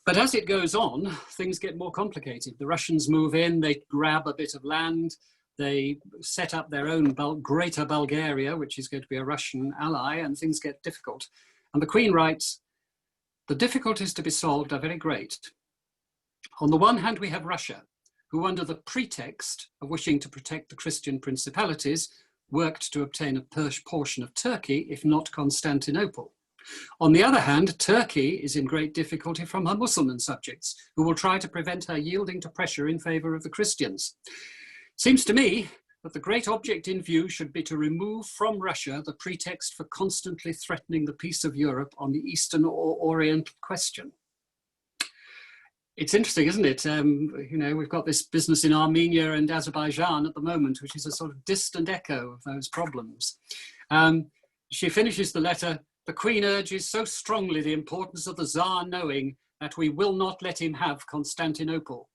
But as it goes on, things get more complicated. The Russians move in, they grab a bit of land, they set up their own Greater Bulgaria, which is going to be a Russian ally, and things get difficult. And the Queen writes, the difficulties to be solved are very great. On the one hand, we have Russia, who under the pretext of wishing to protect the Christian principalities, worked to obtain a portion of Turkey, if not Constantinople. On the other hand, Turkey is in great difficulty from her Muslim subjects, who will try to prevent her yielding to pressure in favour of the Christians. Seems to me that the great object in view should be to remove from Russia the pretext for constantly threatening the peace of Europe on the Eastern or Oriental question. It's interesting, isn't it? You know, we've got this business in Armenia and Azerbaijan at the moment, which is a sort of distant echo of those problems. She finishes the letter, "The Queen urges so strongly the importance of the Tsar knowing that we will not let him have Constantinople,"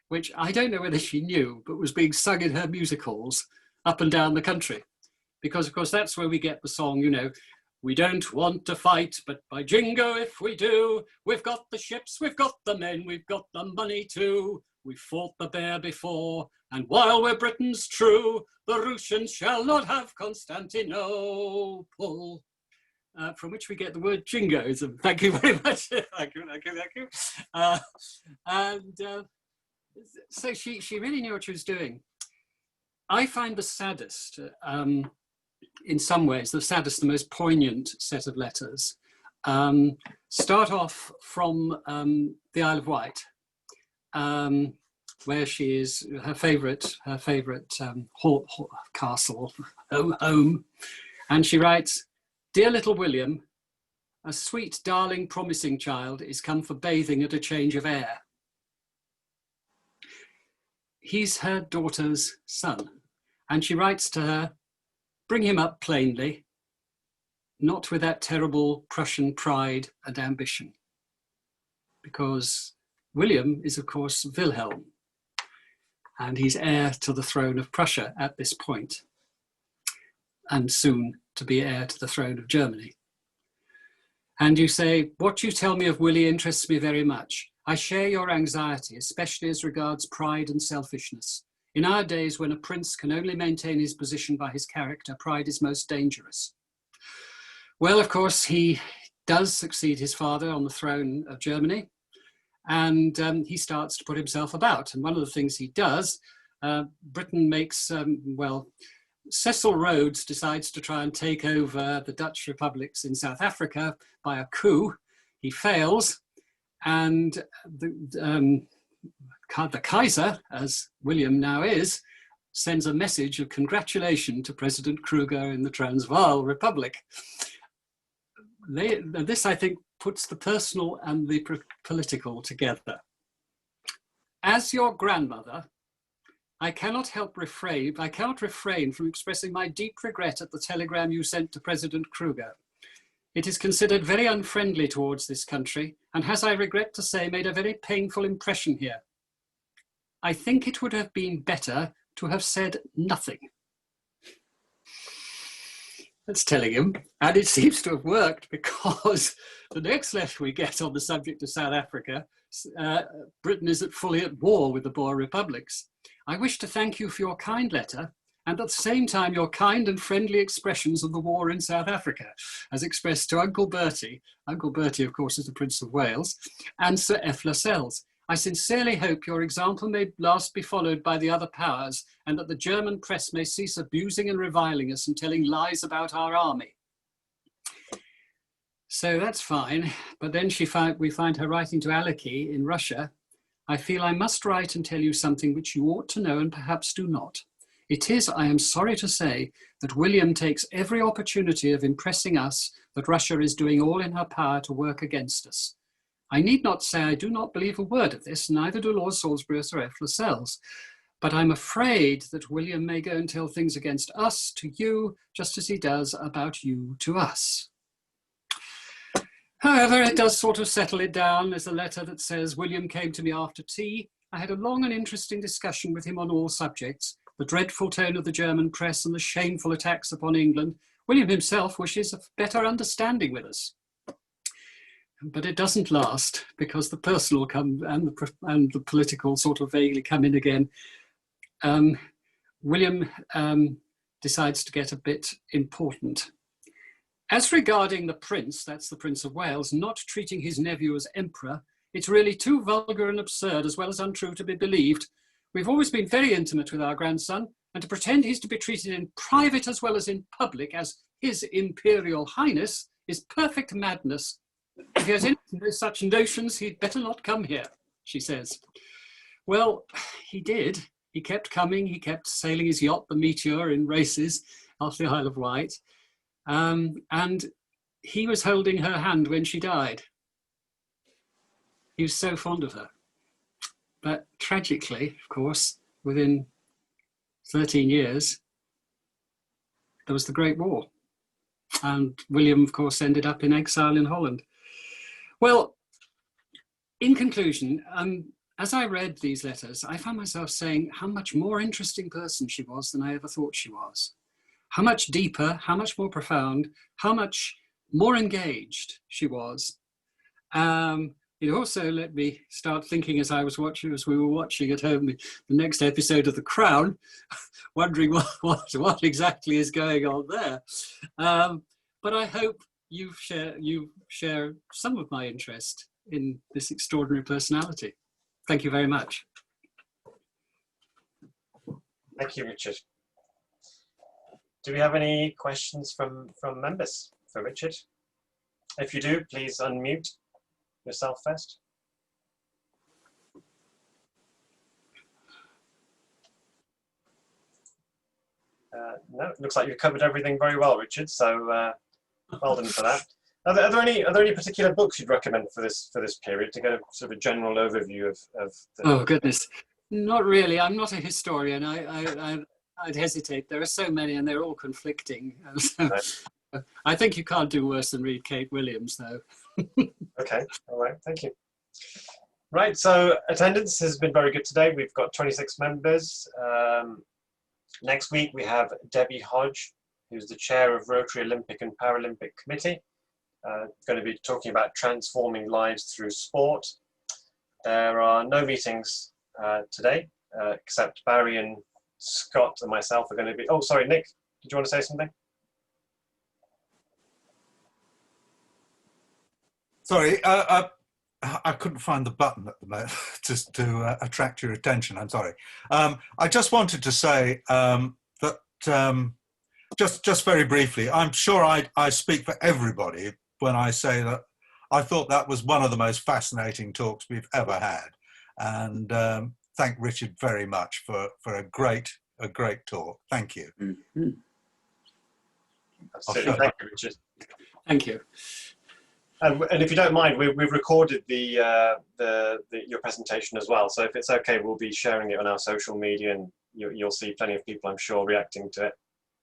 which I don't know whether she knew, but was being sung in her music halls up and down the country. Because, of course, that's where we get the song, you know, "We don't want to fight, but by jingo if we do, we've got the ships, we've got the men, we've got the money too. We fought the bear before, and while we're Britons true, the Russians shall not have Constantinople." From which we get the word jingoism. Thank you very much. Thank you, thank you, thank you. So she really knew what she was doing. I find the saddest, in some ways, the saddest, the most poignant set of letters start off from the Isle of Wight, where she is, her favourite castle, home, and she writes, "Dear little William, a sweet, darling, promising child is come for bathing at a change of air." He's her daughter's son, and she writes to her, "Bring him up plainly, not with that terrible Prussian pride and ambition," because William is, of course, Wilhelm, and he's heir to the throne of Prussia at this point, and soon to be heir to the throne of Germany. And you say, "What you tell me of Willie interests me very much. I share your anxiety, especially as regards pride and selfishness. In our days, when a prince can only maintain his position by his character, pride is most dangerous." Well, of course, he does succeed his father on the throne of Germany, and he starts to put himself about. And one of the things he does, Britain makes, Cecil Rhodes decides to try and take over the Dutch republics in South Africa by a coup. He fails, and the Kaiser, as William now is, sends a message of congratulation to President Kruger in the Transvaal Republic. This, I think, puts the personal and the political together. As your grandmother, I cannot refrain from expressing my deep regret at the telegram you sent to President Kruger. It is considered very unfriendly towards this country and has, I regret to say, made a very painful impression here. I think it would have been better to have said nothing. That's telling him, and it seems to have worked, because the next letter we get on the subject of South Africa, Britain is fully at war with the Boer republics. I wish to thank you for your kind letter, and at the same time your kind and friendly expressions of the war in South Africa, as expressed to Uncle Bertie. Uncle Bertie, of course, is the Prince of Wales, and Sir F. Lascelles. I sincerely hope your example may last be followed by the other powers, and that the German press may cease abusing and reviling us and telling lies about our army. So that's fine, but then we find her writing to Aleki in Russia. I feel I must write and tell you something which you ought to know and perhaps do not. It is, I am sorry to say, that William takes every opportunity of impressing us that Russia is doing all in her power to work against us. I need not say I do not believe a word of this, neither do Lord Salisbury or Sir F. Lascelles. But I'm afraid that William may go and tell things against us to you, just as he does about you to us. However, it does sort of settle it down. There's a letter that says, William came to me after tea. I had a long and interesting discussion with him on all subjects, the dreadful tone of the German press and the shameful attacks upon England. William himself wishes a better understanding with us. But it doesn't last, because the personal and the political sort of vaguely come in again. William decides to get a bit important. As regarding the prince, that's the Prince of Wales, not treating his nephew as emperor, it's really too vulgar and absurd as well as untrue to be believed. We've always been very intimate with our grandson, and to pretend he's to be treated in private as well as in public as His Imperial Highness is perfect madness. If he has any such notions, he'd better not come here, she says. Well, he did, he kept coming. He kept sailing his yacht, the Meteor, in races off the Isle of Wight. And he was holding her hand when she died. He was so fond of her. But tragically, of course, within 13 years, there was the Great War. And William, of course, ended up in exile in Holland. Well, in conclusion, as I read these letters, I found myself saying how much more interesting person she was than I ever thought she was. How much deeper, how much more profound, how much more engaged she was. It also let me start thinking as we were watching at home, the next episode of The Crown, wondering what exactly is going on there. But I hope you share some of my interest in this extraordinary personality. Thank you very much. Thank you, Richard. Do we have any questions from members for Richard? If you do, please unmute yourself first. No, it looks like you've covered everything very well, Richard. So well done for that. Are there any particular books you'd recommend for this period to get a sort of a general overview of the... Oh goodness, not really. I'm not a historian. I'd hesitate. There are so many, and they're all conflicting. I think you can't do worse than read Kate Williams, though. Okay, all right, thank you. Right, so attendance has been very good today. We've got 26 members. Next week we have Debbie Hodge, who's the chair of Rotary Olympic and Paralympic Committee. Going to be talking about transforming lives through sport. There are no meetings today, except Barry and Scott and myself are going to be... Oh, sorry, Nick, did you want to say something? Sorry, I couldn't find the button at the moment just to attract your attention. I'm sorry. I just wanted to say that just very briefly, I'm sure I speak for everybody when I say that I thought that was one of the most fascinating talks we've ever had, and thank Richard very much for a great talk. Thank you. Mm-hmm. Absolutely. Thank you, Richard. Thank you. And if you don't mind, we've recorded your presentation as well. So if it's okay, we'll be sharing it on our social media, and you'll see plenty of people, I'm sure, reacting to it.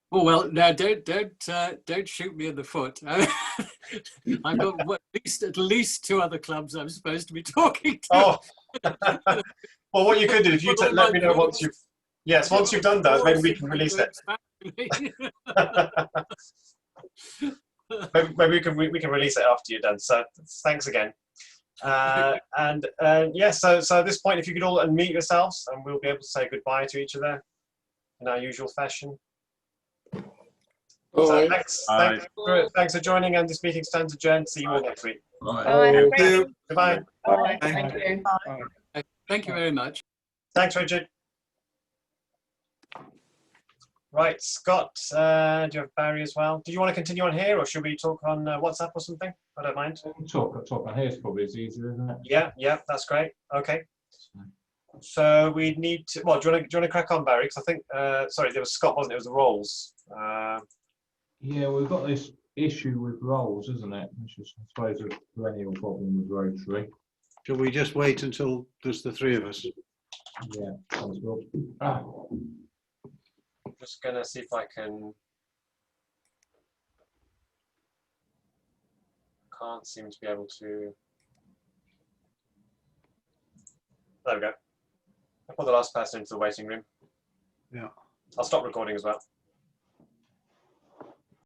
Oh well, now don't shoot me in the foot. I've got at least 2 other clubs I'm supposed to be talking to. Oh, well, what you could do if you let me know once you've done those, maybe we can release it. Maybe we can release it after you're done. So thanks again. Yes, so at this point, if you could all unmute yourselves, and we'll be able to say goodbye to each other in our usual fashion. So thanks for joining, and this meeting stands adjourned. See you all next week. Bye. Goodbye. Bye. Thank you. Thank you very much. Thanks, Richard. Right, Scott, do you have Barry as well? Do you want to continue on here, or should we talk on WhatsApp or something? I don't mind. Talk on here is probably easier, isn't it? Yeah, that's great. Okay. So we need to. Well, do you want to crack on, Barry? Because I think, sorry, there was Scott, wasn't it? It was the roles. Yeah, we've got this issue with roles, isn't it? Which is, I suppose, a perennial problem with Rotary. Shall we just wait until there's the 3 of us? Yeah, sounds good. I'm just going to see if I can... Can't seem to be able to... There we go. I put the last person into the waiting room. Yeah. I'll stop recording as well.